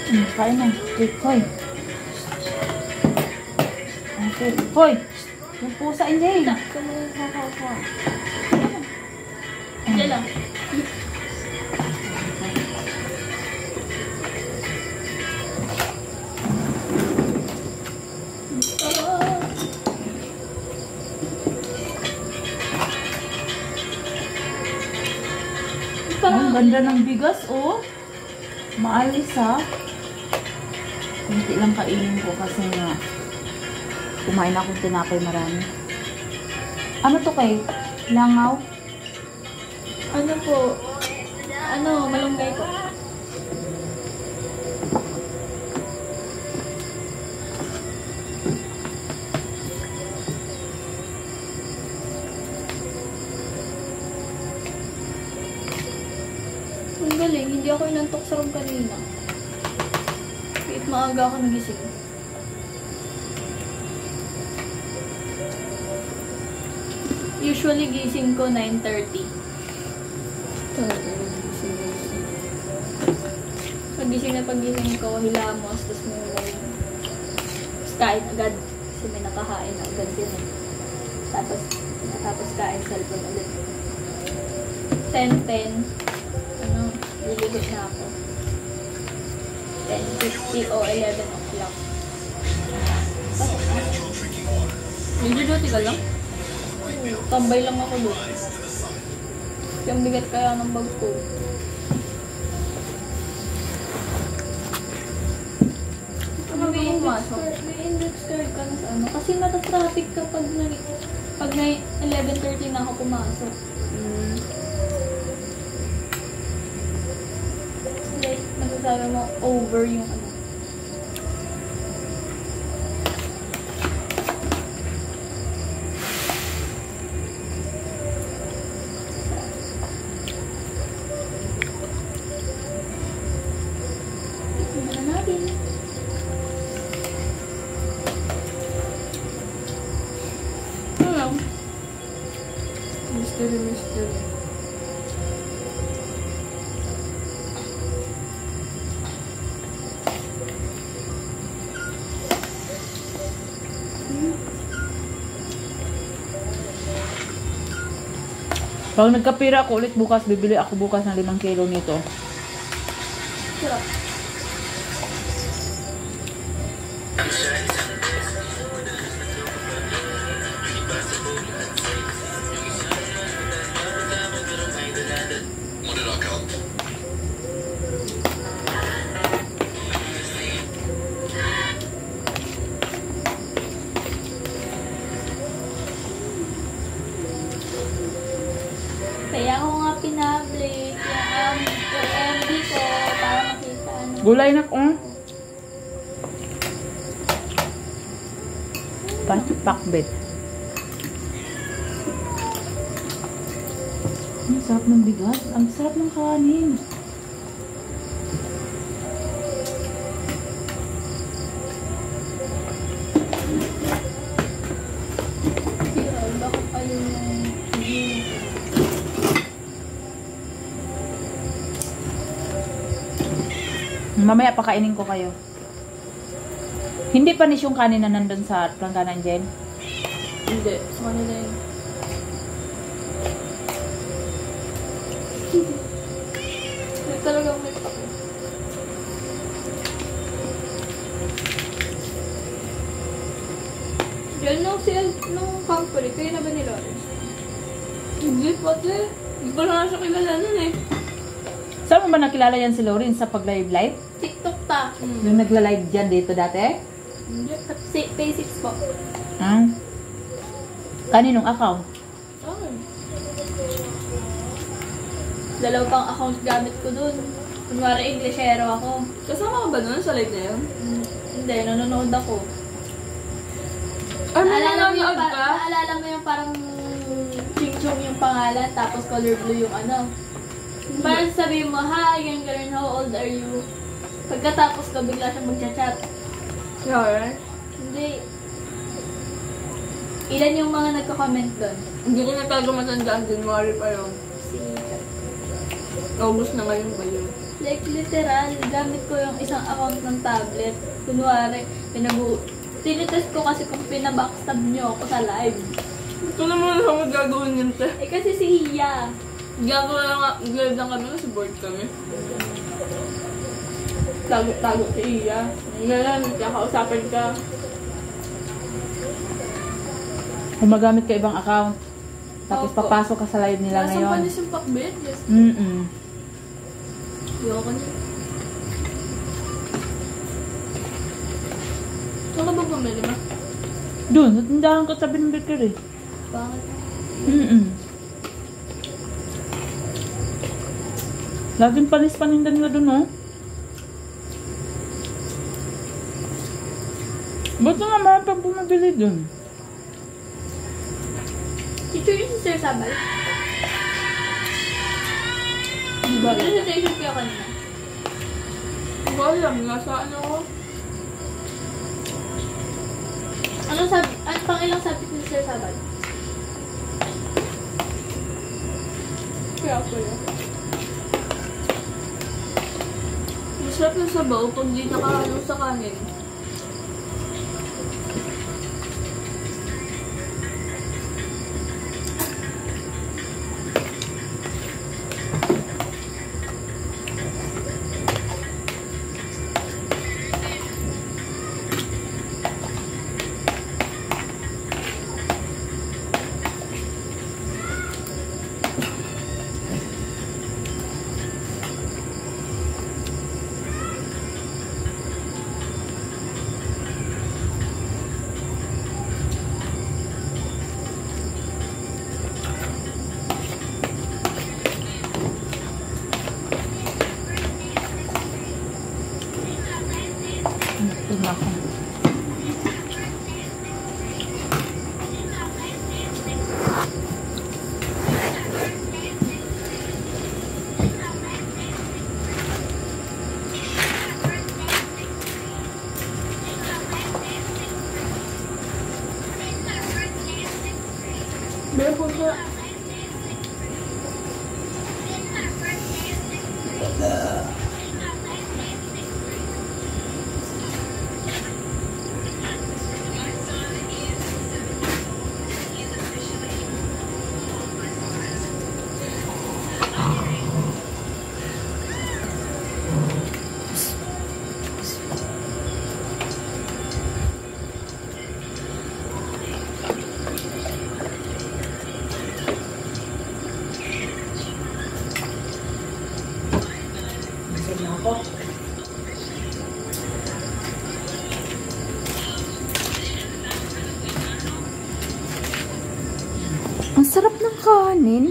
Kain na. Hoy. Okay. Hoy. Yung pusa, Angel. Diyan lang. Ang ganda ng bigas, oh. Maalis, ha. Kunti lang kainin ko kasi nga kumain akong tinapay marami. Ano to kay? Langaw? Ano po? Ano, malunggay po. Ang galing, hindi ako inantok sa room kanina. Kahit maaga ako nagising. Usually gising ko 9:30. Pagising ko, hilamos, tapos may kain agad. Kasi may nakahain na agad din. Tapos kain, cellphone ulit. 10:10. Liligot na ako. 10:50 o 11 o'clock. Nag-duty ka lang? Tambay lang ako doon. Yung bigat kaya ng bag ko. May index card ka na sa ano. Kasi matatraffic ka pag 11:30 na ako pumasok. Like, masasabi mo over yung ano. Mystery. Pag nagkapira ako ulit bukas, bibili ako bukas ng 5 kilo nito. Sarap. Kaya ako nga pinablik yung MD ko para makita ano. Gulay na ko. Pakbet. Ang sarap ng bigas. Ang sarap ng kanin. Bakit ayun yung Mamaya pakainin ko kayo. Hindi panis yung kanin na nandun sa langganan, Jen? Hindi. Sa kanila yun. Talagang may pake. Yan nung sales nung company. Kaya na ba ni Lawrence? Hindi pati. Hindi ko lang siya kilala nun eh. Saan mo ba nakilala yan si Lauren sa pag-live-live? TikTok ta. Yung nagla-live dyan dito dati? Hindi. Pay6 po. Kaninong account? Okay. Dalawa pang account gamit ko dun. Kunwari, Englishero ako. Kasama ka ba nun sa live na yun? Hindi, nanonood ako. Nanonood ka? Naalala mo yung parang ching-chong yung pangalan, tapos color blue yung ano. Parang sabihin mo, hi, young girl, how old are you? Pagkatapos ko, bigla siyang magchat-chat. Yeah, Hindi. Ilan yung mga nagko-comment doon? Hindi ko na talaga matandaan. January pa yun. Si... August na ngayon ba yun? Like, literal, gamit ko yung isang account ng tablet. Kunwari, tinitest ko kasi kung pinabackstab nyo ako sa live. Ito naman ako gagawin yun, te. Eh, kasi si Hiya. Live lang kami kasi board kami. Tago si Iya. Ngayon, kakausapin ka. Kung magamit ka ibang account, tapos Opo. papasok ka sa live nila Nasa ngayon. panis yung pakbet. Yes. Ayoko niya. Saan ka ba bumili ba? Doon, sa tindahan ko sabi ng bakery. Bakit? Laging panis-panindan nila doon, oh. Ba't nga mahal pag bumabili doon? Teacher yung si Sir Sabal. Diba? Presentation ko kanina. Hindi ko alam, nasa ano ko. Ano sabi? Ano pang ilang subject ni Sir Sabal? Kaya ako yun. Masarap na sabaw pag di nakahalo sa kanin. Tingnan ko. Meron po siya. Ang sarap ng kanin.